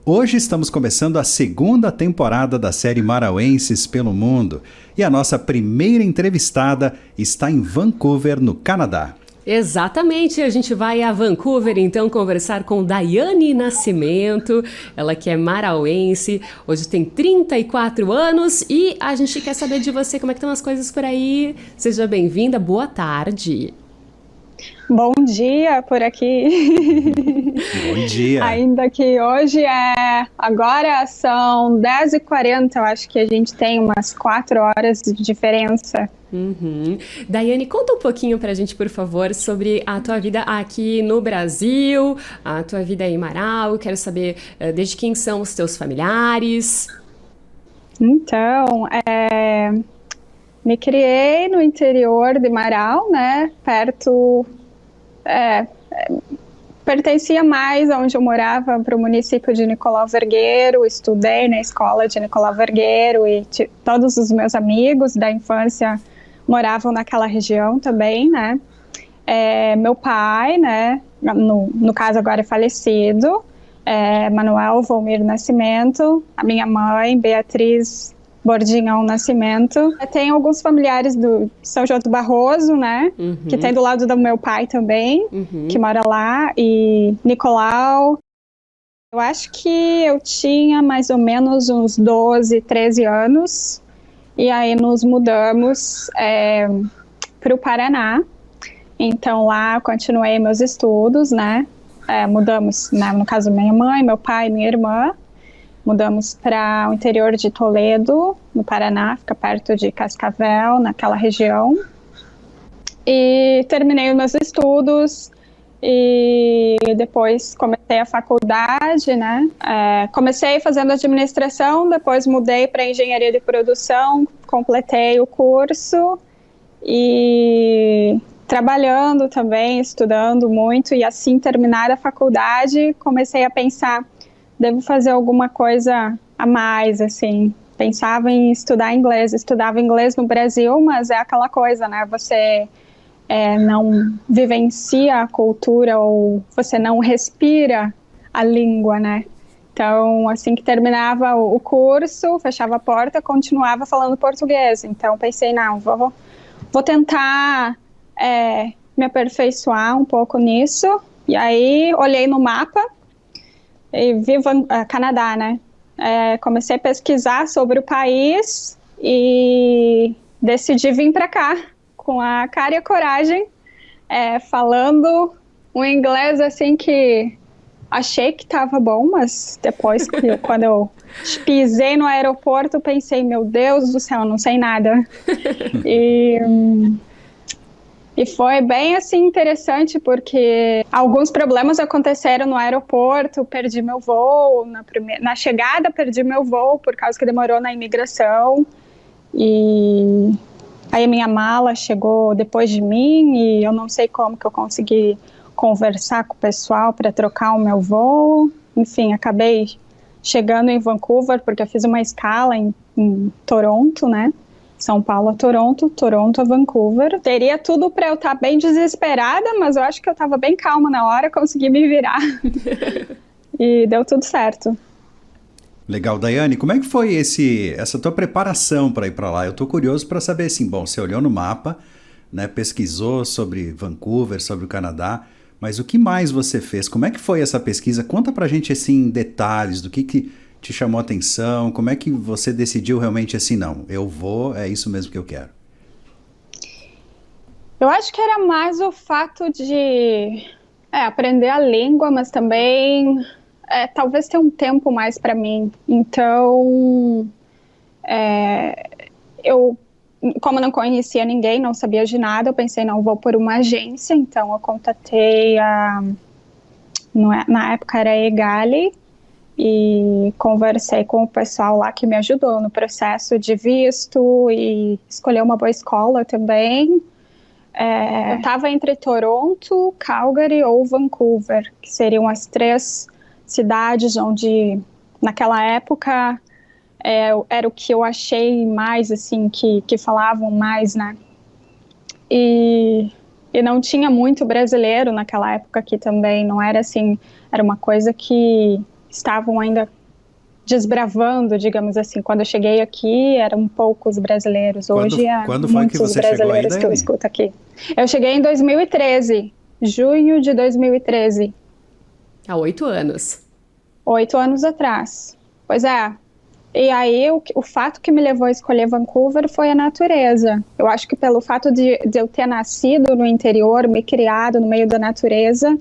Hoje estamos começando a segunda temporada da série Marauenses pelo Mundo e a nossa primeira entrevistada está em Vancouver, no Canadá. Exatamente, a gente vai a Vancouver então conversar com Daiane Nascimento, ela que é marauense, hoje tem 34 anos e a gente quer saber de você, como é que estão as coisas por aí. Seja bem-vinda, boa tarde. Bom dia por aqui. Bom dia. Ainda que hoje agora são 10h40, eu acho que a gente tem umas 4 horas de diferença. Daiane, conta um pouquinho pra gente, por favor, sobre a tua vida aqui no Brasil, a tua vida em Marau. Quero saber desde quem são os teus familiares. Então, me criei no interior de Marau, né, pertencia mais onde eu morava para o município de Nicolau Vergueiro, estudei na escola de Nicolau Vergueiro e todos os meus amigos da infância moravam naquela região também, né. Meu pai, né, no caso agora é falecido, Manuel Volmir Nascimento, a minha mãe, Beatriz Bordinhão Nascimento. Tem alguns familiares do São João do Barroso, né? Que tem do lado do meu pai também, que mora lá. E Nicolau. Eu acho que eu tinha mais ou menos uns 12, 13 anos. E aí nos mudamos para o Paraná. Então lá eu continuei meus estudos, né? Mudamos, né, no caso minha mãe, meu pai e minha irmã. Mudamos para o interior de Toledo, no Paraná, fica perto de Cascavel, naquela região. E terminei os meus estudos e depois comecei a faculdade, né? Comecei fazendo administração, depois mudei para engenharia de produção, completei o curso e trabalhando também, estudando muito. E assim, terminada a faculdade, comecei a pensar: devo fazer alguma coisa a mais, assim. Pensava em estudar inglês, estudava inglês no Brasil, mas é aquela coisa, né? Você não vivencia a cultura ou você não respira a língua, né? Então, assim que terminava o curso, fechava a porta, continuava falando português. Então, pensei, não, vou tentar me aperfeiçoar um pouco nisso. E aí, olhei no mapa e vi Canadá, né? Comecei a pesquisar sobre o país e decidi vir para cá com a cara e a coragem, falando um inglês assim que achei que estava bom, mas depois quando eu pisei no aeroporto, pensei, meu Deus do céu, não sei nada. E foi bem assim interessante porque alguns problemas aconteceram no aeroporto, perdi meu voo, na chegada perdi meu voo por causa que demorou na imigração e aí a minha mala chegou depois de mim e eu não sei como que eu consegui conversar com o pessoal para trocar o meu voo. Enfim, acabei chegando em Vancouver porque eu fiz uma escala em Toronto, né? São Paulo a Toronto, Toronto a Vancouver. Teria tudo para eu estar bem desesperada, mas eu acho que eu estava bem calma na hora, consegui me virar. E deu tudo certo. Legal, Daiane, como é que foi essa tua preparação para ir para lá? Eu tô curioso para saber, assim, bom, você olhou no mapa, né, pesquisou sobre Vancouver, sobre o Canadá, mas o que mais você fez? Como é que foi essa pesquisa? Conta pra gente, assim, detalhes do que te chamou a atenção, como é que você decidiu realmente assim, não, eu vou, é isso mesmo que eu quero? Eu acho que era mais o fato de aprender a língua, mas também talvez ter um tempo mais para mim. Então, eu, como não conhecia ninguém, não sabia de nada, eu pensei, não, vou por uma agência. Então eu contatei na época era a Egali, e conversei com o pessoal lá que me ajudou no processo de visto e escolher uma boa escola também. Eu estava entre Toronto, Calgary ou Vancouver, que seriam as 3 cidades onde, naquela época, era o que eu achei mais, assim, que falavam mais, né? E não tinha muito brasileiro naquela época aqui também, não era assim, era uma coisa que estavam ainda desbravando, digamos assim. Quando eu cheguei aqui, eram poucos brasileiros. Hoje quando foi que você chegou aí, brasileiros que eu escuto aqui. Eu cheguei em 2013, junho de 2013. Há 8 anos. 8 anos atrás. Pois é. E aí, o fato que me levou a escolher Vancouver foi a natureza. Eu acho que pelo fato de eu ter nascido no interior, me criado no meio da natureza,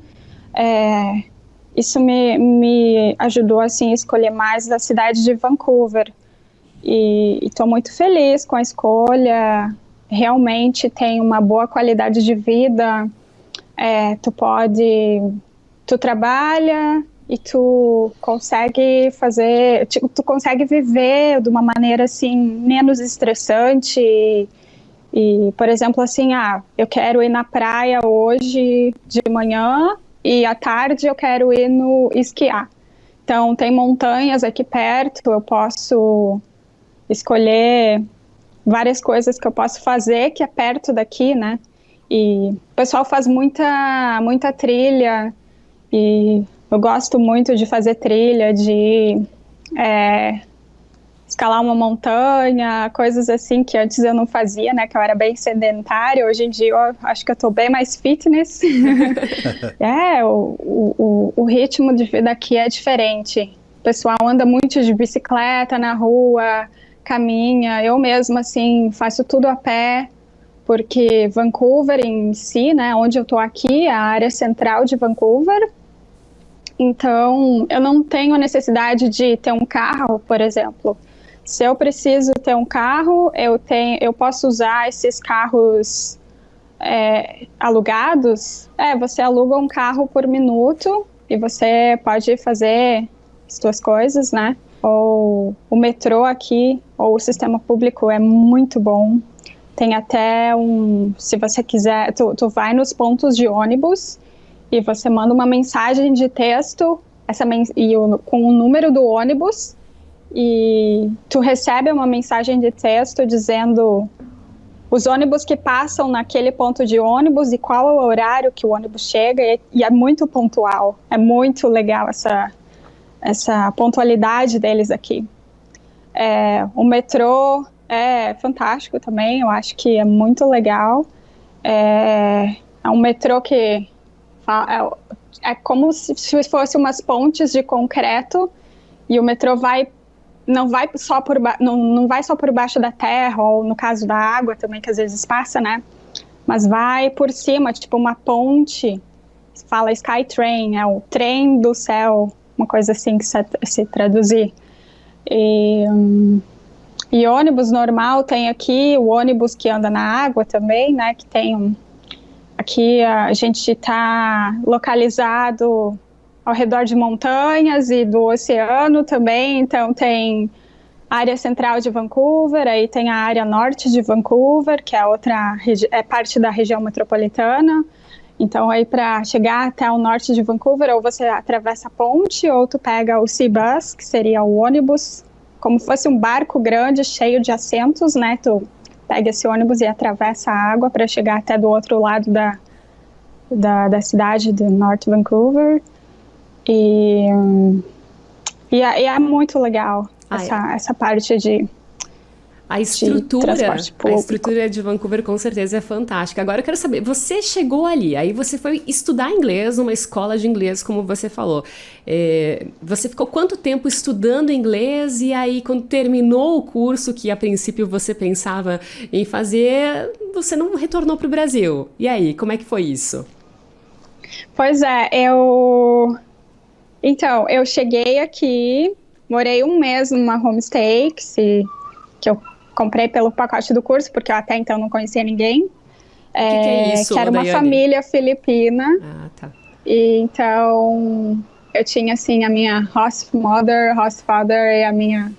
isso me ajudou assim, a escolher mais a cidade de Vancouver. E estou muito feliz com a escolha. Realmente tem uma boa qualidade de vida. Tu trabalha e tu consegue tu consegue viver de uma maneira assim menos estressante. E, por exemplo, assim, eu quero ir na praia hoje de manhã e à tarde eu quero ir esquiar. Então, tem montanhas aqui perto, eu posso escolher várias coisas que eu posso fazer, que é perto daqui, né? E o pessoal faz muita trilha, e eu gosto muito de fazer trilha, de escalar uma montanha, coisas assim que antes eu não fazia, né? Que eu era bem sedentária. Hoje em dia eu acho que eu tô bem mais fitness. O ritmo de vida aqui é diferente. O pessoal anda muito de bicicleta na rua, caminha. Eu mesma, assim, faço tudo a pé, porque Vancouver em si, né? Onde eu tô aqui, é a área central de Vancouver. Então, eu não tenho a necessidade de ter um carro, por exemplo. Se eu preciso ter um carro, eu posso usar esses carros alugados. Você aluga um carro por minuto e você pode fazer as suas coisas, né? Ou o metrô aqui, ou o sistema público é muito bom. Tem até se você quiser, tu vai nos pontos de ônibus e você manda uma mensagem de texto com o número do ônibus, e tu recebe uma mensagem de texto dizendo os ônibus que passam naquele ponto de ônibus e qual é o horário que o ônibus chega, e é muito pontual. É muito legal essa pontualidade deles aqui. O metrô é fantástico também, eu acho que é muito legal. É um metrô que é como se fosse umas pontes de concreto, e o metrô não vai só por baixo da terra, ou no caso da água também, que às vezes passa, né? Mas vai por cima, tipo uma ponte. Fala Skytrain, é o trem do céu, uma coisa assim que se traduzir. E ônibus normal tem aqui, o ônibus que anda na água também, né? Que tem aqui a gente está localizado ao redor de montanhas e do oceano também, então tem a área central de Vancouver, aí tem a área norte de Vancouver, que é parte da região metropolitana. Então aí para chegar até o norte de Vancouver, ou você atravessa a ponte, ou tu pega o Seabus, que seria o ônibus, como se fosse um barco grande cheio de assentos, né? Tu pega esse ônibus e atravessa a água para chegar até do outro lado da cidade de North Vancouver. E é muito legal essa parte de transporte público. A estrutura de Vancouver com certeza é fantástica. Agora eu quero saber, você chegou ali, aí você foi estudar inglês numa escola de inglês, como você falou. Você ficou quanto tempo estudando inglês, e aí quando terminou o curso, que a princípio você pensava em fazer, você não retornou para o Brasil? E aí, como é que foi isso? Pois é, eu cheguei aqui, morei um mês numa homestay, que eu comprei pelo pacote do curso, porque eu até então não conhecia ninguém. O que é isso, que era uma família filipina. Ah, tá. E então eu tinha assim a minha host mother, host father e a minha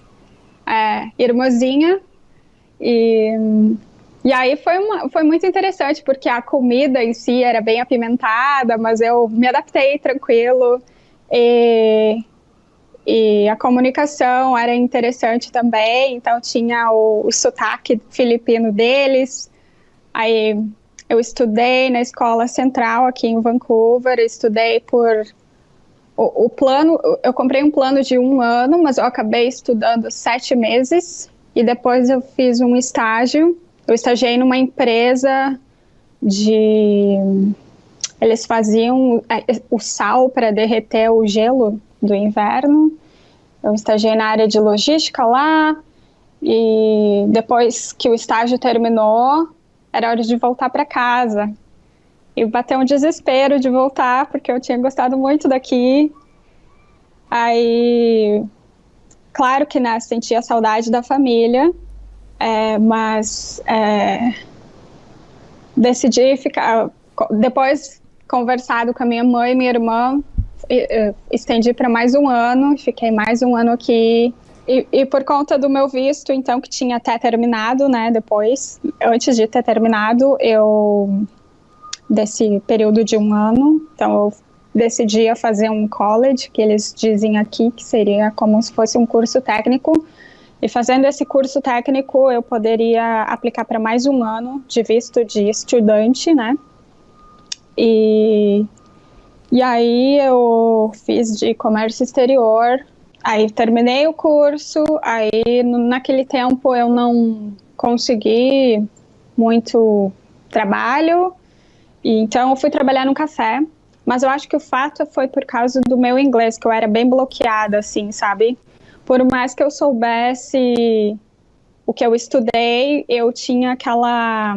irmãzinha. E aí foi muito interessante, porque a comida em si era bem apimentada, mas eu me adaptei tranquilo. E a comunicação era interessante também, então tinha o sotaque filipino deles. Aí eu estudei na escola central aqui em Vancouver, estudei por o plano, eu comprei um plano de 1 ano, mas eu acabei estudando 7 meses e depois eu fiz um estágio. Eu estagiei numa empresa eles faziam o sal para derreter o gelo do inverno. Eu estagiei na área de logística lá e depois que o estágio terminou, era hora de voltar para casa. E bateu um desespero de voltar, porque eu tinha gostado muito daqui. Aí, claro que, né, sentia saudade da família, mas decidi ficar. Depois, conversado com a minha mãe e minha irmã, estendi para mais 1 ano, fiquei mais 1 ano aqui. E por conta do meu visto, então, que tinha até terminado, né, depois, antes de ter terminado, desse período de 1 ano, então eu decidi fazer um college, que eles dizem aqui que seria como se fosse um curso técnico, e fazendo esse curso técnico eu poderia aplicar para mais 1 ano de visto de estudante, né, e aí eu fiz de comércio exterior, aí terminei o curso, aí naquele tempo eu não consegui muito trabalho, e então eu fui trabalhar num café, mas eu acho que o fato foi por causa do meu inglês, que eu era bem bloqueada, assim, sabe? Por mais que eu soubesse o que eu estudei, eu tinha aquela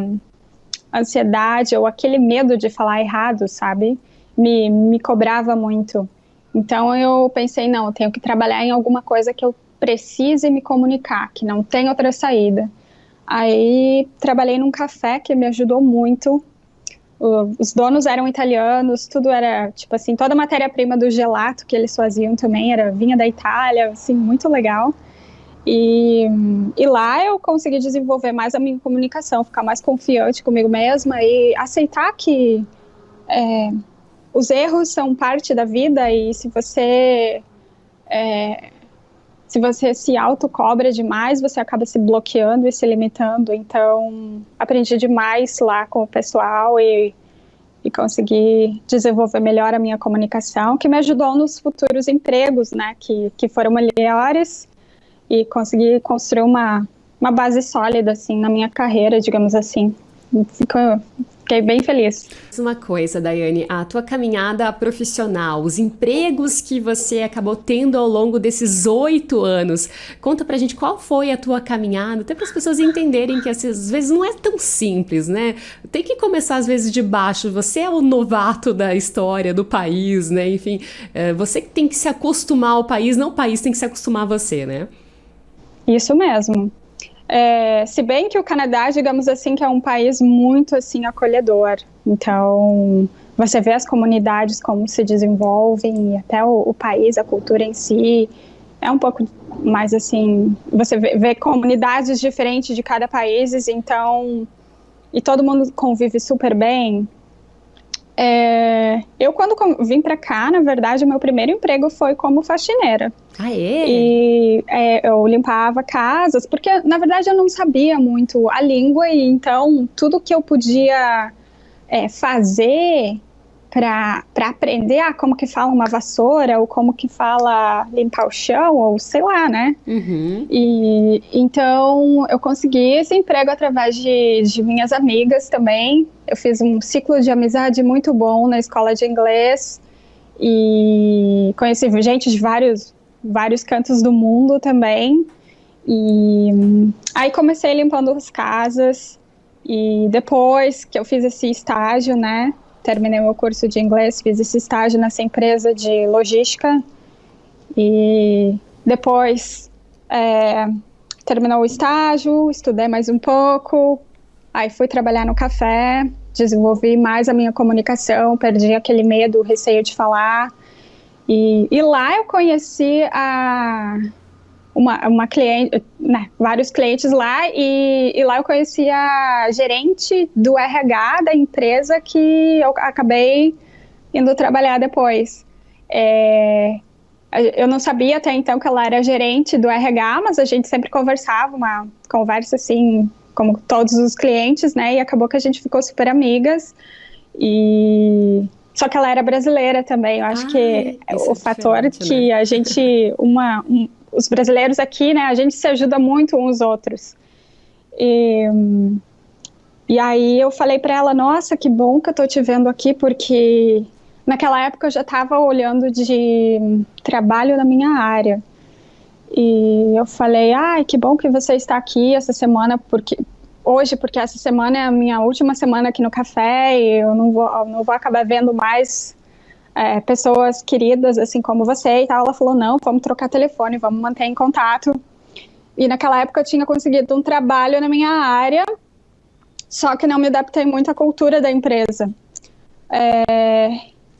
ansiedade ou aquele medo de falar errado, sabe? Me cobrava muito. Então eu pensei, não, eu tenho que trabalhar em alguma coisa que eu precise me comunicar, que não tem outra saída. Aí trabalhei num café que me ajudou muito. Os donos eram italianos, tudo era, tipo assim, toda a matéria-prima do gelato que eles faziam também vinha da Itália, assim, muito legal. E lá eu consegui desenvolver mais a minha comunicação, ficar mais confiante comigo mesma e aceitar que os erros são parte da vida e se você se autocobra demais, você acaba se bloqueando e se limitando. Então, aprendi demais lá com o pessoal e consegui desenvolver melhor a minha comunicação, que me ajudou nos futuros empregos, né, que foram melhores, e consegui construir uma base sólida, assim, na minha carreira, digamos assim. Fiquei bem feliz. Uma coisa, Daiane, a tua caminhada profissional, os empregos que você acabou tendo ao longo desses 8 anos, conta pra gente qual foi a tua caminhada, até para as pessoas entenderem que às vezes não é tão simples, né? Tem que começar às vezes de baixo, você é o novato da história do país, né? Enfim, você tem que se acostumar ao país, não o país tem que se acostumar a você, né? Isso mesmo. Se bem que o Canadá, digamos assim, que é um país muito, assim, acolhedor. Então, você vê as comunidades como se desenvolvem, e até o país, a cultura em si, é um pouco mais, assim, você vê comunidades diferentes de cada país, então, e todo mundo convive super bem. Eu, quando vim para cá, na verdade, o meu primeiro emprego foi como faxineira. Ah, é? E eu limpava casas, porque, na verdade, eu não sabia muito a língua, e então, tudo que eu podia fazer para aprender como que fala uma vassoura, ou como que fala limpar o chão, ou sei lá, né? Uhum. E então, eu consegui esse emprego através de minhas amigas também. Eu fiz um ciclo de amizade muito bom na escola de inglês e conheci gente de vários cantos do mundo também. E aí comecei limpando as casas e depois que eu fiz esse estágio, né, terminei meu curso de inglês, fiz esse estágio nessa empresa de logística e depois terminou o estágio, estudei mais um pouco, aí fui trabalhar no café, desenvolvi mais a minha comunicação, perdi aquele medo, o receio de falar. E lá eu conheci uma cliente, né, vários clientes lá, e lá eu conheci a gerente do RH da empresa que eu acabei indo trabalhar depois. Eu não sabia até então que ela era gerente do RH, mas a gente sempre conversava, uma conversa assim, como todos os clientes, né, e acabou que a gente ficou super amigas, e Só que ela era brasileira também. Eu acho que o fator que né? a gente, os brasileiros aqui, né, a gente se ajuda muito uns aos outros. E aí eu falei para ela, nossa, que bom que eu tô te vendo aqui, porque naquela época eu já estava olhando de trabalho na minha área. E eu falei, ai, que bom que você está aqui essa semana, porque essa semana é a minha última semana aqui no café e eu não vou acabar vendo mais pessoas queridas assim como você e tal. Ela falou, não, vamos trocar telefone, vamos manter em contato. E naquela época eu tinha conseguido um trabalho na minha área, só que não me adaptei muito à cultura da empresa.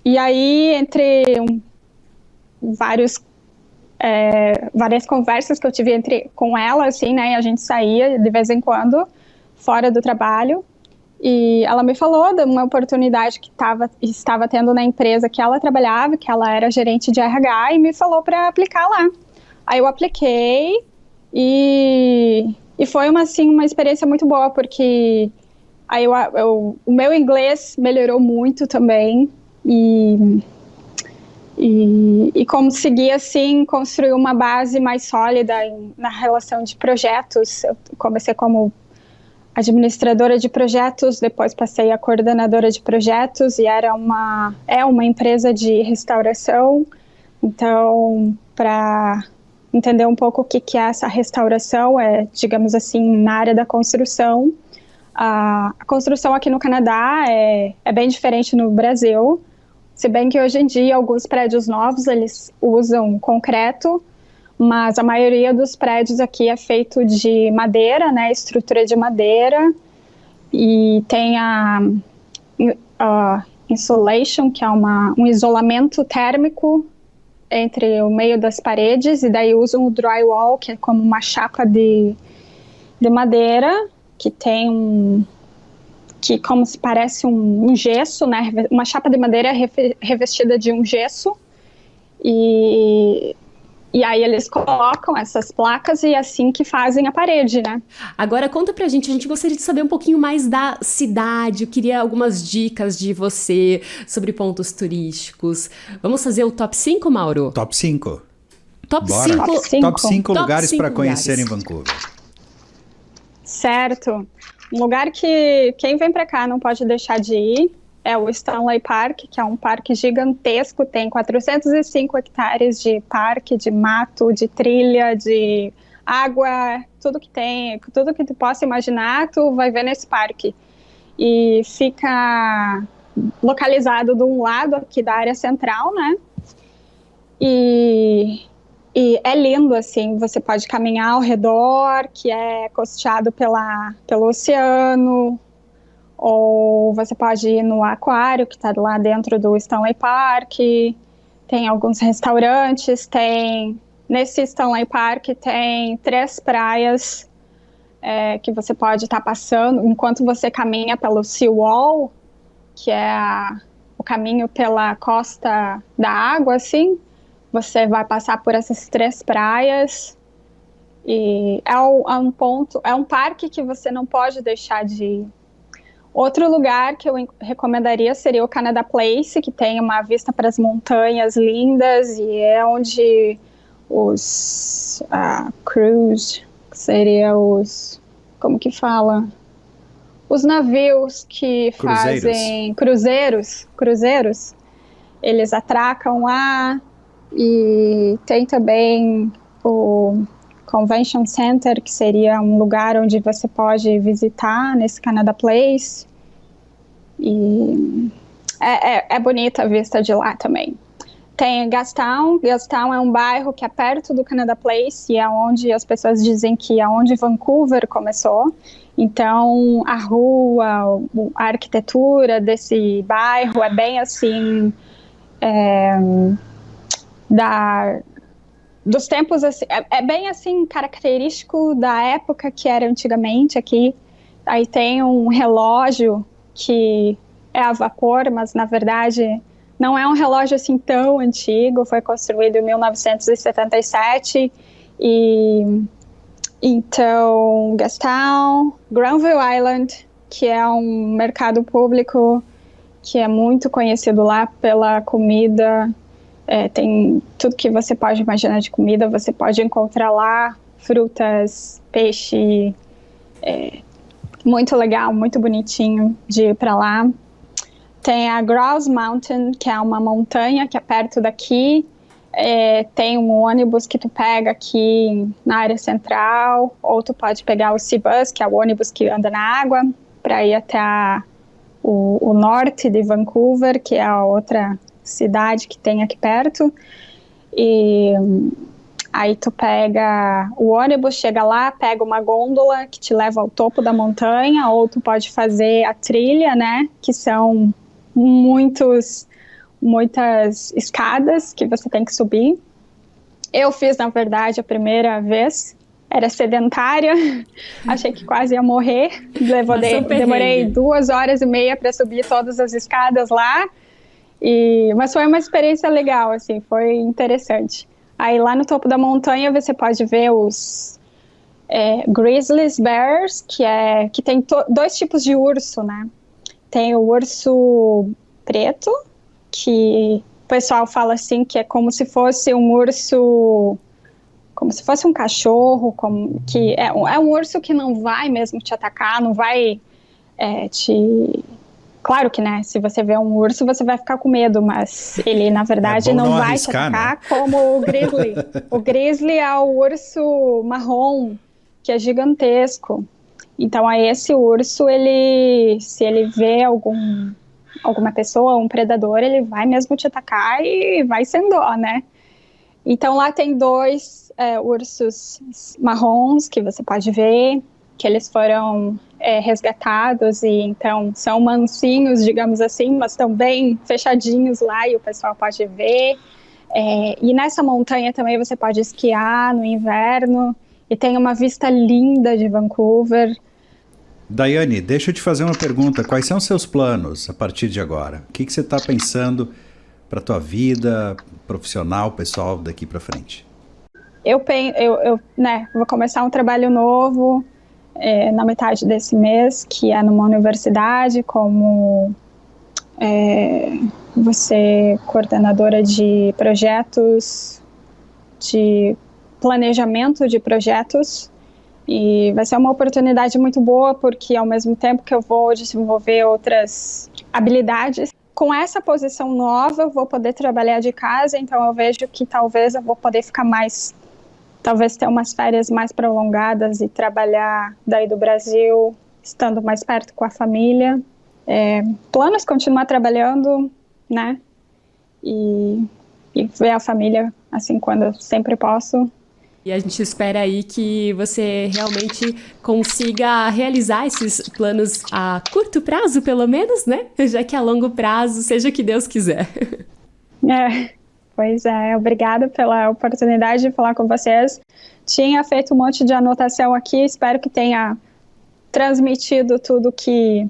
E aí, entre várias conversas que eu tive com ela, assim, né, a gente saía de vez em quando, fora do trabalho, e ela me falou de uma oportunidade que estava tendo na empresa que ela trabalhava, que ela era gerente de RH, e me falou para aplicar lá. Aí eu apliquei, e foi uma experiência muito boa, porque aí o meu inglês melhorou muito também, e consegui, assim, construir uma base mais sólida na relação de projetos. Eu comecei como administradora de projetos, depois passei a coordenadora de projetos, e é uma empresa de restauração. Então, para entender um pouco o que é essa restauração, digamos assim, na área da construção. A construção aqui no Canadá é bem diferente no Brasil, se bem que hoje em dia alguns prédios novos eles usam concreto, mas a maioria dos prédios aqui é feito de madeira, né, estrutura de madeira, e tem a insulation, que é um isolamento térmico entre o meio das paredes, e daí usam o drywall, que é como uma chapa de madeira, que tem que como se parece um gesso, né? Uma chapa de madeira revestida de um gesso, e aí eles colocam essas placas e assim que fazem a parede, né? Agora conta pra gente, a gente gostaria de saber um pouquinho mais da cidade, eu queria algumas dicas de você sobre pontos turísticos. Vamos fazer o top 5, Mauro? Top 5. Top Bora. 5. Top 5 lugares para conhecer em Vancouver. Certo. Um lugar que quem vem para cá não pode deixar de ir é o Stanley Park, que é um parque gigantesco, tem 405 hectares de parque, de mato, de trilha, de água, tudo que tu possa imaginar, tu vai ver nesse parque. E fica localizado de um lado aqui da área central, né? E é lindo, assim, você pode caminhar ao redor, que é costeado pelo oceano, ou você pode ir no aquário, que está lá dentro do Stanley Park, tem alguns restaurantes, nesse Stanley Park tem 3 praias que você pode estar passando, enquanto você caminha pelo Seawall, que é o caminho pela costa da água, assim, você vai passar por essas 3 praias, e é um parque que você não pode deixar de ir. Outro lugar que eu recomendaria seria o Canada Place, que tem uma vista para as montanhas lindas, e é onde os cruise, que seria como que fala? Os navios que fazem cruzeiros, eles atracam lá. E tem também o Convention Center, que seria um lugar onde você pode visitar nesse Canada Place. E é bonita a vista de lá também. Tem Gastown. Gastown é um bairro que é perto do Canada Place, e é onde as pessoas dizem que é onde Vancouver começou. Então, a rua, a arquitetura desse bairro é bem assim... dos tempos, assim, é bem assim característico da época que era antigamente aqui. Aí tem um relógio que é a vapor, mas na verdade não é um relógio assim tão antigo, foi construído em 1977, e então Gastown, Granville Island, que é um mercado público que é muito conhecido lá pela comida. Tem tudo que você pode imaginar de comida, você pode encontrar lá, frutas, peixe, muito legal, muito bonitinho de ir para lá. Tem a Grouse Mountain, que é uma montanha que é perto daqui. Tem um ônibus que tu pega aqui na área central, ou tu pode pegar o Sea Bus, que é o ônibus que anda na água, para ir até o norte de Vancouver, que é a outra cidade que tem aqui perto. E aí tu pega o ônibus, chega lá, pega uma gôndola que te leva ao topo da montanha, ou tu pode fazer a trilha, né, que são muitas escadas que você tem que subir. Eu fiz, na verdade, a primeira vez, era sedentária, achei que quase ia morrer, demorei 2 horas e meia para subir todas as escadas lá, mas foi uma experiência legal, assim, foi interessante. Aí lá no topo da montanha você pode ver os grizzly bears, que tem 2 tipos de urso, né? Tem o urso preto, que o pessoal fala assim que é como se fosse um urso, como se fosse um cachorro, que é um urso que não vai mesmo te atacar, não vai Claro que, né, se você vê um urso, você vai ficar com medo, mas ele, na verdade, não vai te atacar, né? Como o grizzly. O grizzly é o urso marrom, que é gigantesco. Então, aí esse urso, se ele vê alguma pessoa, um predador, ele vai mesmo te atacar e vai sem dó, né? Então, lá tem 2 ursos marrons que você pode ver, que eles foram resgatados, e então são mansinhos, digamos assim, mas estão bem fechadinhos lá e o pessoal pode ver. E nessa montanha também você pode esquiar no inverno, e tem uma vista linda de Vancouver. Daiane, deixa eu te fazer uma pergunta. Quais são os seus planos a partir de agora? O que você está pensando para a tua vida profissional, pessoal, daqui para frente? Eu vou começar um trabalho novo na metade desse mês, que é numa universidade, como coordenadora de projetos, de planejamento de projetos. E vai ser uma oportunidade muito boa, porque ao mesmo tempo que eu vou desenvolver outras habilidades, com essa posição nova eu vou poder trabalhar de casa, então eu vejo que talvez eu vou poder ficar talvez ter umas férias mais prolongadas e trabalhar daí do Brasil, estando mais perto com a família. Planos continuar trabalhando, né? E ver a família, assim, quando eu sempre posso. E a gente espera aí que você realmente consiga realizar esses planos a curto prazo, pelo menos, né? Já que a longo prazo, seja o que Deus quiser. Pois é, obrigada pela oportunidade de falar com vocês. Tinha feito um monte de anotação aqui, espero que tenha transmitido tudo que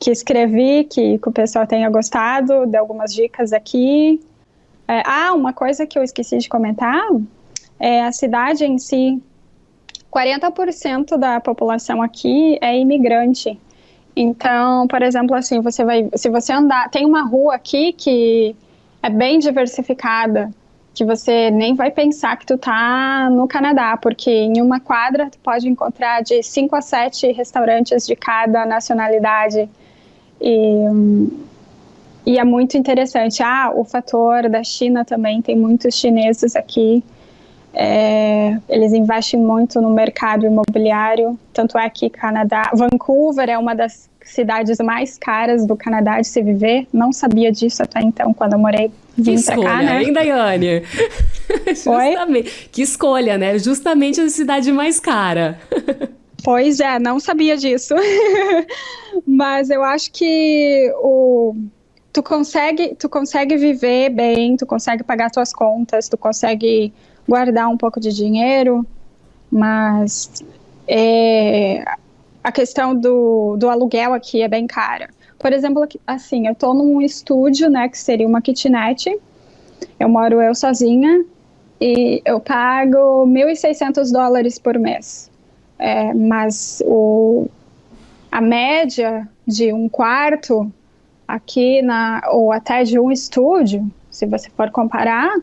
escrevi, que o pessoal tenha gostado, de algumas dicas aqui. Uma coisa que eu esqueci de comentar é a cidade em si. 40% da população aqui é imigrante. Então, por exemplo, assim, se você andar, tem uma rua aqui que é bem diversificada, que você nem vai pensar que tu tá no Canadá, porque em uma quadra tu pode encontrar de 5 a 7 restaurantes de cada nacionalidade. E é muito interessante. O fator da China também, tem muitos chineses aqui. Eles investem muito no mercado imobiliário, tanto é que Vancouver é uma das cidades mais caras do Canadá de se viver. Não sabia disso até então, quando eu vim pra cá, né? Hein, Daiane? Justamente. Que escolha, né? Justamente a cidade mais cara. Pois é, não sabia disso. Mas eu acho que tu consegue viver bem, tu consegue pagar tuas contas, tu consegue guardar um pouco de dinheiro, mas a questão do aluguel aqui é bem cara. Por exemplo, assim, eu tô num estúdio, né, que seria uma kitnet, eu moro sozinha, e eu pago $1.600 por mês. Mas a média de um quarto aqui, ou até de um estúdio, se você for comparar,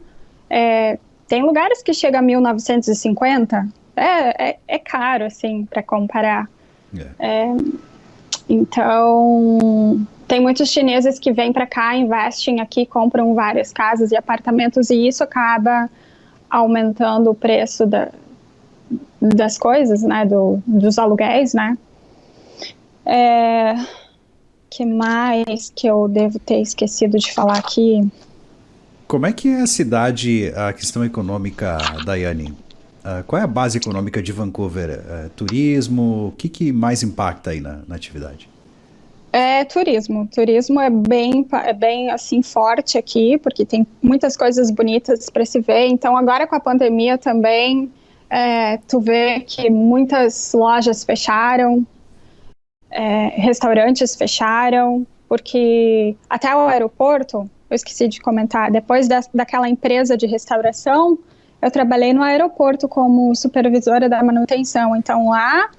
tem lugares que chega a 1.950. É caro, assim, para comparar. Então, tem muitos chineses que vêm para cá, investem aqui, compram várias casas e apartamentos, e isso acaba aumentando o preço das coisas, né, dos aluguéis, né. Que mais que eu devo ter esquecido de falar aqui? Como é que é a cidade, a questão econômica, Daiane? Qual é a base econômica de Vancouver? Turismo? O que mais impacta aí na atividade? Turismo. Turismo é bem assim forte aqui, porque tem muitas coisas bonitas para se ver. Então agora com a pandemia também, tu vê que muitas lojas fecharam, restaurantes fecharam, porque até o aeroporto, eu esqueci de comentar, depois daquela empresa de restauração, eu trabalhei no aeroporto como supervisora da manutenção. Então lá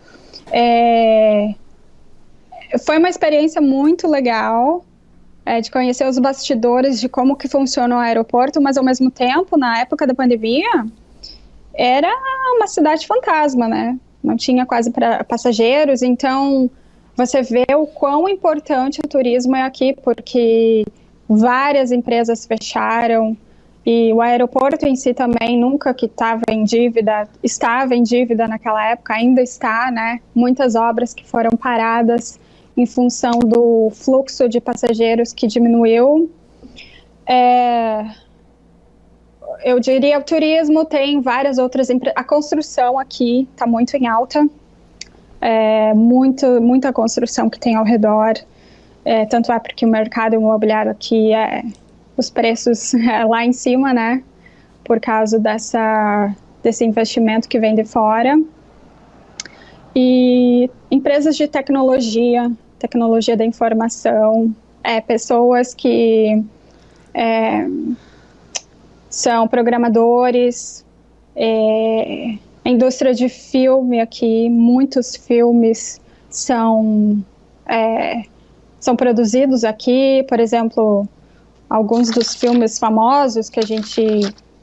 foi uma experiência muito legal de conhecer os bastidores de como que funciona o aeroporto, mas ao mesmo tempo, na época da pandemia, era uma cidade fantasma, né? Não tinha quase passageiros, então você vê o quão importante o turismo é aqui, porque várias empresas fecharam, e o aeroporto em si também nunca que estava em dívida naquela época, ainda está, né? Muitas obras que foram paradas em função do fluxo de passageiros que diminuiu. Eu diria o turismo, tem várias outras empresas. A construção aqui está muito em alta. Muita construção que tem ao redor. Tanto é porque o mercado imobiliário aqui os preços lá em cima, né? Por causa desse investimento que vem de fora. E empresas de tecnologia da informação, pessoas que são programadores, a indústria de filme aqui, muitos filmes são produzidos aqui, por exemplo, alguns dos filmes famosos que a gente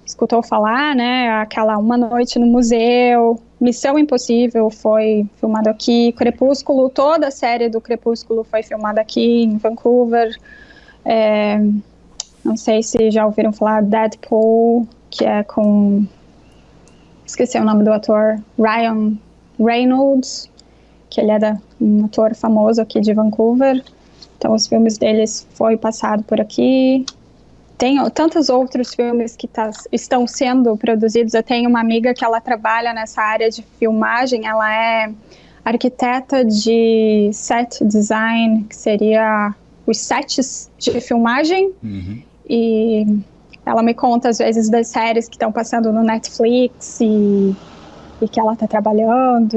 escutou falar, né, aquela Uma Noite no Museu, Missão Impossível foi filmado aqui, Crepúsculo, toda a série do Crepúsculo foi filmada aqui em Vancouver. Não sei se já ouviram falar Deadpool, que é com... esqueci o nome do ator, Ryan Reynolds, que ele é um ator famoso aqui de Vancouver. Então os filmes deles foi passado por aqui. Tem tantos outros filmes que estão sendo produzidos. Eu tenho uma amiga que ela trabalha nessa área de filmagem, ela é arquiteta de set design, que seria os sets de filmagem. Uhum. E ela me conta às vezes das séries que estão passando no Netflix e que ela está trabalhando.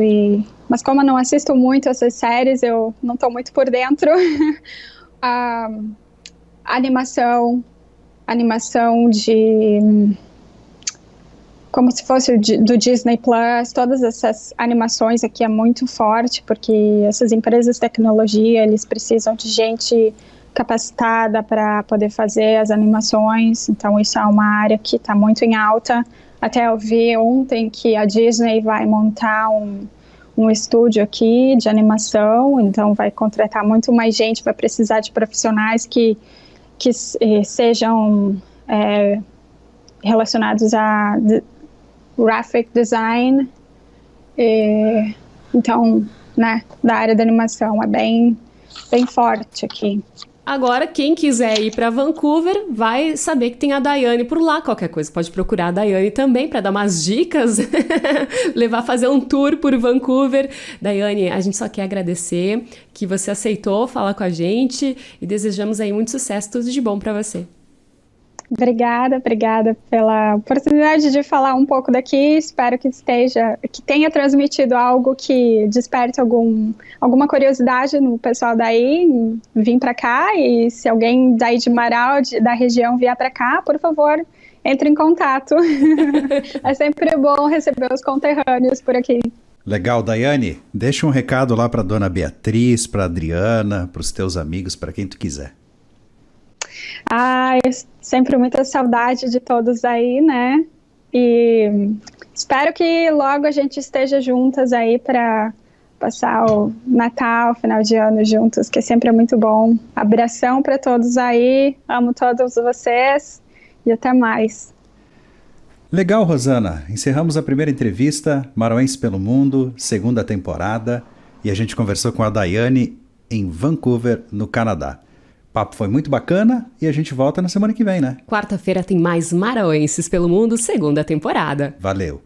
Mas como eu não assisto muito essas séries, eu não estou muito por dentro. A animação de... como se fosse do Disney Plus, todas essas animações aqui é muito forte, porque essas empresas de tecnologia, eles precisam de gente capacitada para poder fazer as animações, então isso é uma área que está muito em alta. Até eu vi ontem que a Disney vai montar um estúdio aqui de animação, então vai contratar muito mais gente, vai precisar de profissionais que sejam relacionados a graphic design, então, né, da área da animação é bem forte aqui. Agora, quem quiser ir para Vancouver vai saber que tem a Daiane por lá. Qualquer coisa pode procurar a Daiane também para dar umas dicas, levar a fazer um tour por Vancouver. Daiane, a gente só quer agradecer que você aceitou falar com a gente e desejamos aí muito sucesso, tudo de bom para você. Obrigada pela oportunidade de falar um pouco daqui. Espero que tenha transmitido algo que desperte alguma curiosidade no pessoal daí, vir para cá. E se alguém daí de Marau, da região, vier para cá, por favor, entre em contato. É sempre bom receber os conterrâneos por aqui. Legal, Daiane. Deixa um recado lá para dona Beatriz, para Adriana, para os teus amigos, para quem tu quiser. Ah, sempre muita saudade de todos aí, né? E espero que logo a gente esteja juntas aí para passar o Natal, final de ano juntos, que sempre é muito bom. Abração para todos aí, amo todos vocês e até mais. Legal, Rosana. Encerramos a primeira entrevista, Maranhenses pelo Mundo, segunda temporada, e a gente conversou com a Daiane em Vancouver, no Canadá. O papo foi muito bacana e a gente volta na semana que vem, né? Quarta-feira tem mais Maranhenses pelo Mundo, segunda temporada. Valeu!